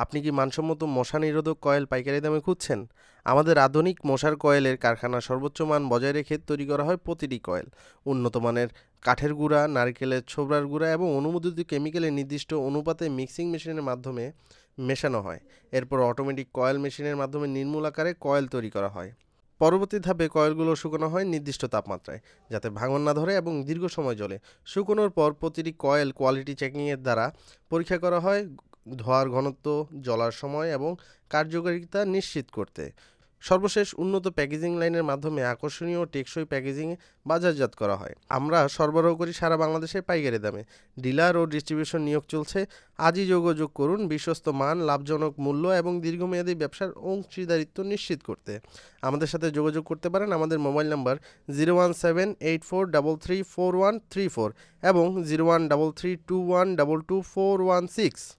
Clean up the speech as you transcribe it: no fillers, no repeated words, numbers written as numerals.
আপনি কি মানসম্মত মশা নিরোধক কয়েল পাইকারি দামে খুঁজছেন? আমাদের আধুনিক মশার কয়েলের কারখানা সর্বোচ্চ মান বজায় রেখে তৈরি করা হয় প্রতিটি কয়েল। উন্নত মানের কাঠের গুঁড়া, নারকেলের ছোবড়ার গুঁড়া এবং অনুমোদিত কেমিক্যালের নির্দিষ্ট অনুপাতে মিক্সিং মেশিনের মাধ্যমে মেশানো হয়। এরপর অটোমেটিক কয়েল মেশিনের মাধ্যমে নির্মূল আকারে কয়েল তৈরি করা হয়। পরবর্তী ধাপে কয়েলগুলো শুকানো হয় নির্দিষ্ট তাপমাত্রায়, যাতে ভাঙন না ধরে এবং দীর্ঘ সময় জ্বলে। শুকানোর পর প্রতিটি কয়েল কোয়ালিটি চেকিংয়ের দ্বারা পরীক্ষা করা হয়, ধোঁয়ার ঘনত্ব, জ্বলার সময় এবং কার্যকারিতা নিশ্চিত করতে। সর্বশেষ উন্নত প্যাকেজিং লাইনের মাধ্যমে আকর্ষণীয় ও টেকসই প্যাকেজিংয়ে বাজারজাত করা হয়। আমরা সরবরাহ করি সারা বাংলাদেশে পাইকারি দামে। ডিলার ও ডিস্ট্রিবিউশন নিয়োগ চলছে। আজই যোগাযোগ করুন বিশ্বস্ত মান, লাভজনক মূল্য এবং দীর্ঘমেয়াদী ব্যবসার অংশীদারিত্ব নিশ্চিত করতে। আমাদের সাথে যোগাযোগ করতে পারেন। আমাদের মোবাইল নাম্বার 01784334134 এবং 01332122416।